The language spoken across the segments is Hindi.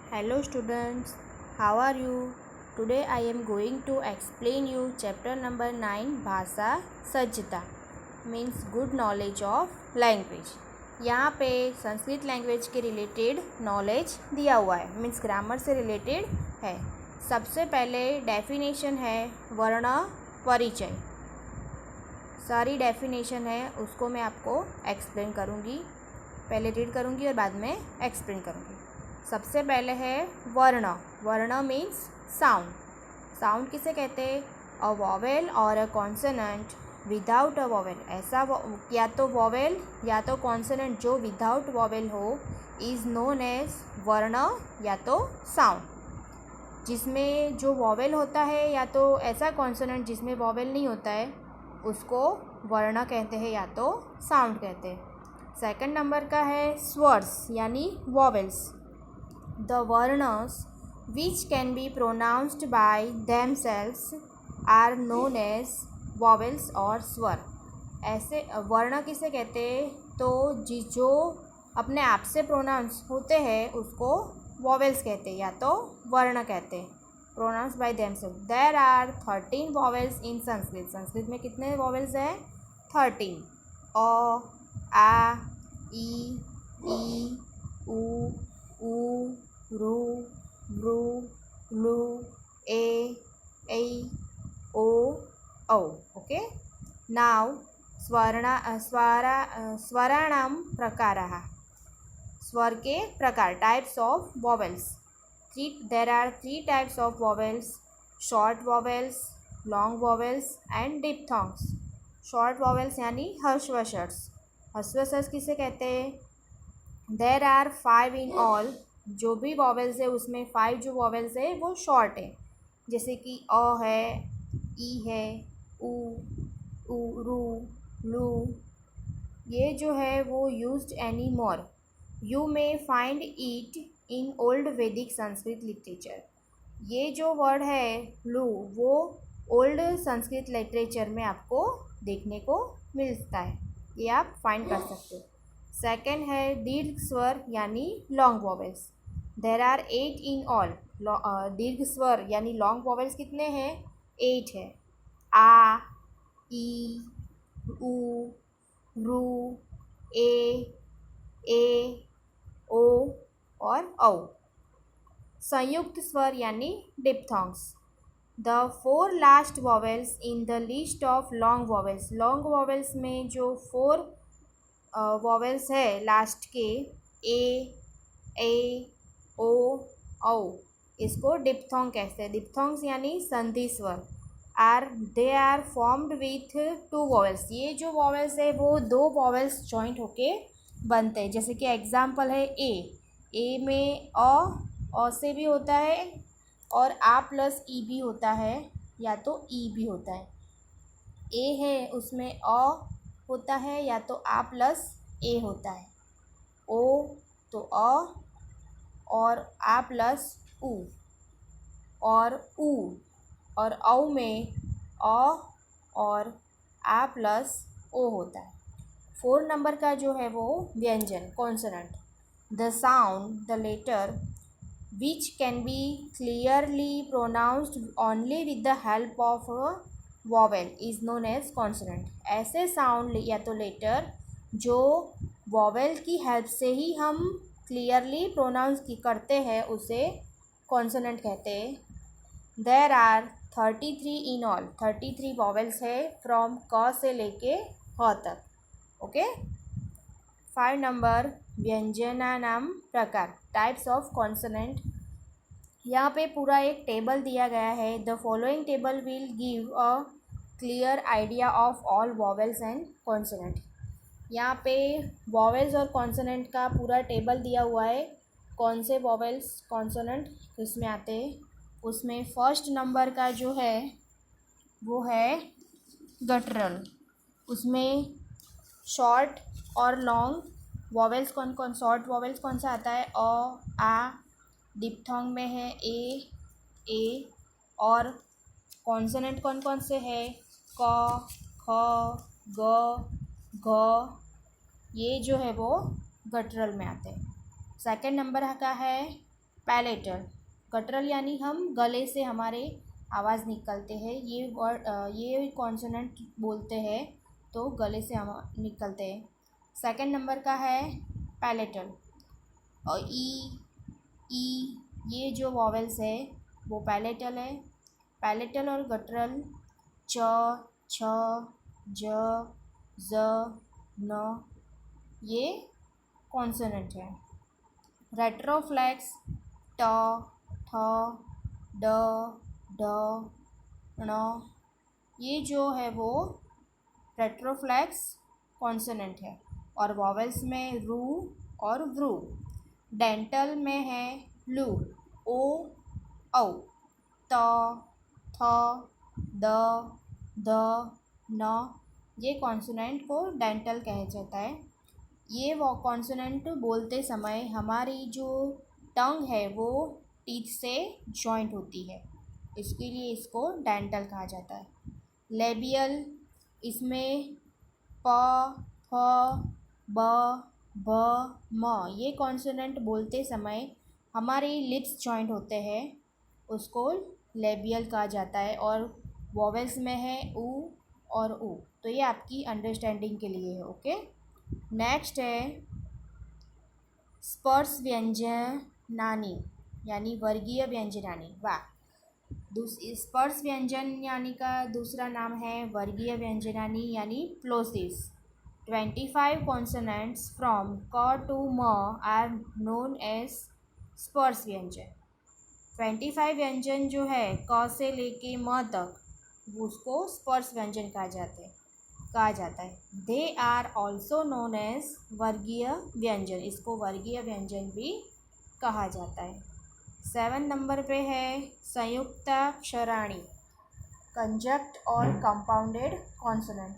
Hello students, how are you? Today I am going to explain you chapter number 9 भाषा सज्जता means good knowledge of language। यहाँ पे संस्कृत लैंग्वेज के रिलेटेड नॉलेज दिया हुआ है मीन्स ग्रामर से रिलेटेड है। सबसे पहले डेफिनेशन है वर्ण परिचय। सारी डेफिनेशन है उसको मैं आपको एक्सप्लेन करूँगी, पहले रीड करूँगी और बाद में एक्सप्लेन करूँगी। सबसे पहले है वर्ण। वर्ण मीन्स साउंड। साउंड किसे कहते हैं? अ वॉवेल और अ कॉन्सोनेंट विदाउट अ वॉवेल। ऐसा या तो वॉवेल या तो कॉन्सोनेंट जो विदाउट वॉवेल हो इज़ नोन एज वर्ण या तो साउंड। जिसमें जो वॉवेल होता है या तो ऐसा कॉन्सोनेंट जिसमें वॉवेल नहीं होता है उसको वर्ण कहते हैं या तो साउंड कहते हैं। सेकंड नंबर का है स्वर्स यानी vowels. The varnas which can be pronounced by themselves are known as vowels or स्वर। ऐसे वर्ण किसे कहते हैं? तो जो अपने आप से प्रोनाउंस होते हैं उसको वॉवेल्स कहते हैं या तो वर्ण कहते हैं। Pronounce by themselves. There are 13 vowels in Sanskrit. Sanskrit में कितने वॉवेल्स हैं? 13। अ, आ, ई, उ, रू, रू, लू, ए, ऐ, ओ, औ। ओके। नाउ स्वराणां प्रकाराः। स्वर के प्रकार types of vowels. There are 3 types of vowels: short vowels, long vowels and diphthongs. Short vowels यानी ह्रस्व-श। ह्रस्व-श किसे कहते हैं? There are 5 in all. जो भी वॉवेल्स है उसमें 5 जो वॉवेल्स है वो शॉर्ट है, जैसे कि अ है, ई है, उ, रू, लू। ये जो है वो used any more. You may find it in old वैदिक संस्कृत लिटरेचर। ये जो वर्ड है लू वो ओल्ड संस्कृत लिटरेचर में आपको देखने को मिलता है, ये आप फाइंड कर सकते हो। सेकेंड है दीर्घ स्वर यानी long vowels. There are 8 in all. दीर्घ स्वर यानी लॉन्ग वॉवेल्स कितने हैं? 8 है। आ, ई, उ, रू, ए, ओ और औ। संयुक्त स्वर यानी diphthongs. The 4 last vowels in the list of long vowels. Long vowels में जो 4 वॉवेल्स है लास्ट के, ए, ओ, औ, इसको डिप्थोंग कहते हैं। डिप्थोंग्स यानी संधि स्वर। They are formed with 2 vowels. ये जो वॉवेल्स है वो 2 वॉवेल्स जॉइंट होके बनते हैं। जैसे कि एग्जाम्पल है ए में अ से भी होता है और आ प्लस ई भी होता है या तो ई भी होता है। ए है उसमें अ होता है या तो आ प्लस ए होता है। ओ तो अ और आ प्लस उ और उ और औ में अ और आ प्लस ओ होता है। 4 नंबर का जो है वो व्यंजन consonant. The sound the letter which can be clearly pronounced only with the help of vowel is known as consonant. ऐसे साउंड या तो लेटर जो वॉवेल की हेल्प से ही हम क्लियरली प्रोनाउंस करते हैं उसे कॉन्सोनेंट कहते हैं। There are 33 in all. 33 vowels है फ्रॉम क से लेके ह तक। ओके। 5 नंबर व्यंजनानाम प्रकार टाइप्स ऑफ कॉन्सोनेंट। यहाँ पे पूरा एक टेबल दिया गया है। The following table will give a clear idea of all vowels and consonant. यहाँ पे वॉवेल्स और कॉन्सोनेंट का पूरा टेबल दिया हुआ है। कौन से वॉवेल्स कॉन्सोनेंट इसमें आते हैं उसमें फर्स्ट नंबर का जो है वो है गटरल। उसमें शॉर्ट और लॉन्ग वॉवेल्स कौन शॉर्ट वॉवेल्स कौन सा आता है? अ, आ। डिप्थोंग में है ए और कॉन्सोनेंट कौन कौन से है? क, ख, ग, घ। ये जो है वो गटरल में आते हैं। सेकंड नंबर का है पैलेटल, गटरल यानी हम गले से हमारे आवाज़ निकलते हैं, ये वर्ड ये कॉन्सोनेंट बोलते हैं तो गले से हम निकलते हैं। सेकंड नंबर का है पैलेटल, और ई ये जो वॉवेल्स है वो पैलेटल है। पैलेटल और गटरल च, छ, ज, ज, न ये कॉन्सोनेंट है। रेट्रोफ्लेक्स ट, ठ, ड, ढ, ण ये जो है वो रेट्रोफ्लेक्स कॉन्सोनेंट है। और वॉवेल्स में रू और व्रू। डेंटल में है लू, ओ, औ, त, थ, द, ध, न ये कॉन्सोनेंट को डेंटल कहा जाता है। ये वो कॉन्सोनेंट बोलते समय हमारी जो टंग है वो टीथ से जॉइंट होती है, इसके लिए इसको डेंटल कहा जाता है। लेबियल, इसमें प, फ, ब, भ, म ये कॉन्सोनेंट बोलते समय हमारे लिप्स जॉइंट होते हैं, उसको लेबियल कहा जाता है। और वॉवेल्स में है ऊ और ऊ। तो ये आपकी अंडरस्टैंडिंग के लिए है। ओके, नेक्स्ट है स्पर्श व्यंजनानी यानी वर्गीय व्यंजनानी। वाह, स्पर्श व्यंजन यानी का दूसरा नाम है वर्गीय व्यंजनानी यानी प्लोसिव्स। 25 कॉन्सोनेंट्स फ्रॉम क टू म आर नोन एज स्पर्श व्यंजन। 25 व्यंजन जो है क से लेके म तक उसको स्पर्श व्यंजन कहा जाता है। They are also known as वर्गीय व्यंजन, इसको वर्गीय व्यंजन भी कहा जाता है। 7 नंबर पे है संयुक्ताक्षराणी, कंजक्ट और compounded consonant.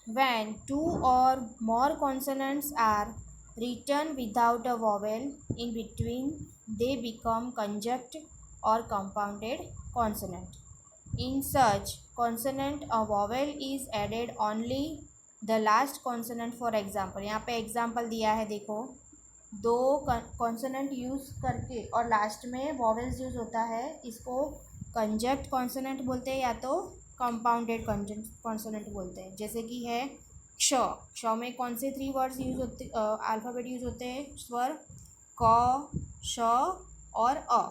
When two or more consonants are written without a vowel in between, they become conjunct or compounded consonant. In such consonant, a vowel is added only the last consonant. For example, यहाँ पे एग्जाम्पल दिया है, देखो, दो कॉन्सोनेंट यूज़ करके और लास्ट में वॉवेल्स यूज़ होता है, इसको कंजक्ट कॉन्सोनेंट बोलते हैं या तो कंपाउंडेड कॉन्सोनेंट बोलते हैं। जैसे कि है क्ष, क्ष में कौन से 3 वर्ड्स यूज़ होते, अल्फ़ाबेट यूज़ होते हैं, स्वर क, श और अ।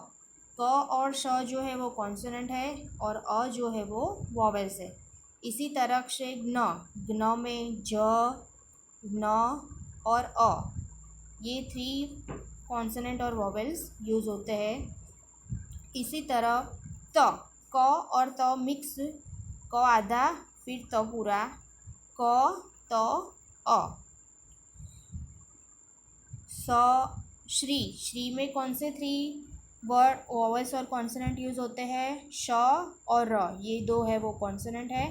क और श जो है वो कॉन्सोनेंट है और अ जो है वो वॉवेल्स है। इसी तरह से ज्ञ, ज्ञ में ज, न और अ ये 3 कॉन्सोनेंट और वॉवेल्स यूज़ होते हैं। इसी तरह त, क और त मिक्स, क आधा फिर त पूरा, क त अ। स, श्री, श्री में कौन से 3 वर्ड वॉवेल्स और कॉन्सोनेंट यूज़ होते हैं, श और र, ये 2 है वो कॉन्सोनेंट है,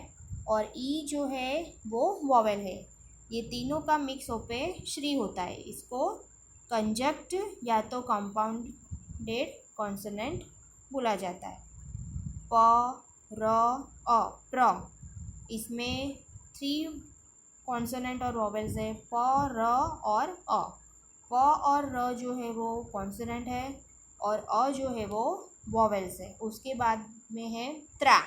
और ई जो है वो वॉवेल है। ये तीनों का मिक्स होके श्री होता है, इसको कंजक्ट या तो कंपाउंडेड कॉन्सोनेंट बोला जाता है। प, र, अ, प्र, इसमें 3 कॉन्सोनेंट और वॉवेल्स है, प, र और अ। प और र जो है वो कॉन्सोनेंट है और अ जो है वो वॉवेल्स है। उसके बाद में है त्रा,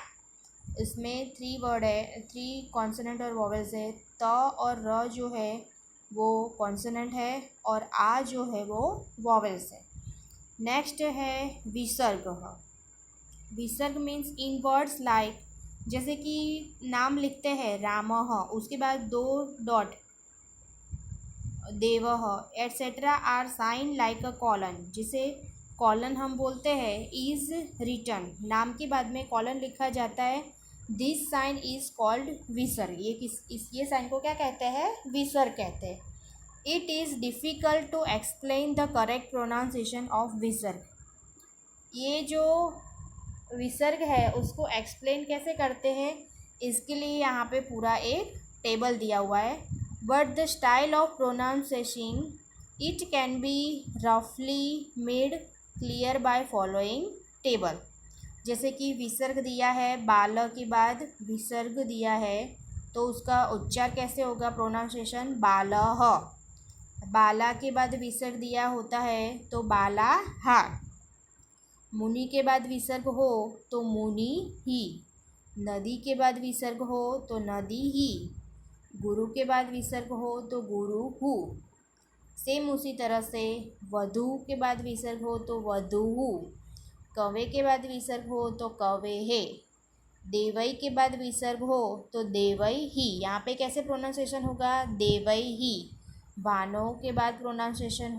इसमें 3 वर्ड है, 3 कॉन्सोनेंट और वॉवेल्स है। त और र जो है वो कॉन्सोनेंट है और आ जो है वो वॉवेल्स है। नेक्स्ट है विसर्ग। विसर्ग मीन्स इन वर्ड्स लाइक, जैसे कि नाम लिखते हैं रामः, उसके बाद 2 डॉट, देवः etcetera are sign like a colon, जिसे कॉलन हम बोलते हैं, इज रिटन, नाम के बाद में कॉलन लिखा जाता है। दिस साइन इज कॉल्ड विसर्ग। ये साइन को क्या कहते हैं, विसर्ग कहते हैं। It is difficult to explain the correct pronunciation of विसर्ग। ये जो विसर्ग है उसको एक्सप्लेन कैसे करते हैं, इसके लिए यहाँ पे पूरा एक टेबल दिया हुआ है। But the style of pronunciation it can be रफली made clear by following table. जैसे कि विसर्ग दिया है, बाल के बाद विसर्ग दिया है, तो उसका उच्चार कैसे होगा, प्रोनाउंसिएशन बालः। बाला के बाद विसर्ग दिया होता है तो बाला हा। मुनि के बाद विसर्ग हो तो मुनि ही। नदी के बाद विसर्ग हो तो नदी ही। गुरु के बाद विसर्ग हो तो गुरु हु। सेम उसी तरह से वधु के बाद विसर्ग हो तो वधु हु। कवे के बाद विसर्ग हो तो कवे है। देवई के बाद विसर्ग हो तो देवई ही। यहाँ पे कैसे प्रोनाउंसिएशन होगा, देवई ही। भानो के बाद प्रोनाउंसिएशन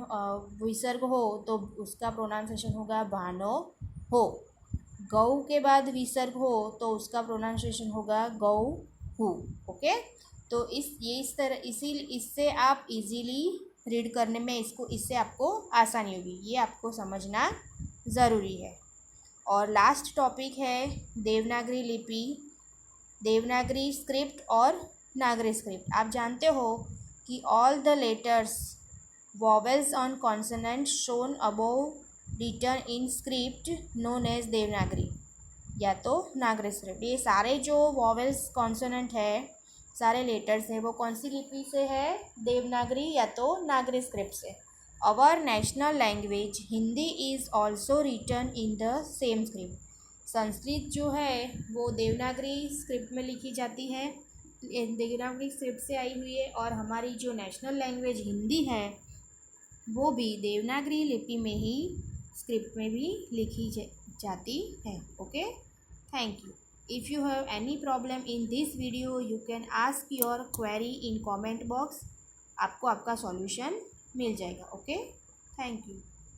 विसर्ग हो तो उसका प्रोनाउंसिएशन होगा भानो हो। गौ के बाद विसर्ग हो तो उसका प्रोनाउंसिएशन होगा गौ हु। ओके, तो इस तरह इससे आप इजीली रीड करने में इससे आपको आसानी होगी, ये आपको समझना ज़रूरी है। और लास्ट टॉपिक है देवनागरी लिपि, देवनागरी स्क्रिप्ट और नागरी स्क्रिप्ट। आप जानते हो कि all the letters vowels on consonant shown above written in script known as Devanagari या तो नागरी स्क्रिप्ट। ये सारे जो वॉवेल्स कॉन्सोनेंट है, सारे लेटर्स हैं, वो कौन सी लिपि से है, देवनागरी या तो नागरी स्क्रिप्ट से। Our national language Hindi is also written in the same script. Sanskrit जो है वो देवनागरी स्क्रिप्ट में लिखी जाती है, देवनागरी स्क्रिप्ट से आई हुई है। और हमारी जो नेशनल लैंग्वेज हिंदी है वो भी देवनागरी लिपि में ही, स्क्रिप्ट में भी लिखी जाती है। Okay, thank you. If you have any problem in this video, you can ask your query in comment box. आपको आपका सॉल्यूशन मिल जाएगा। Okay, thank you.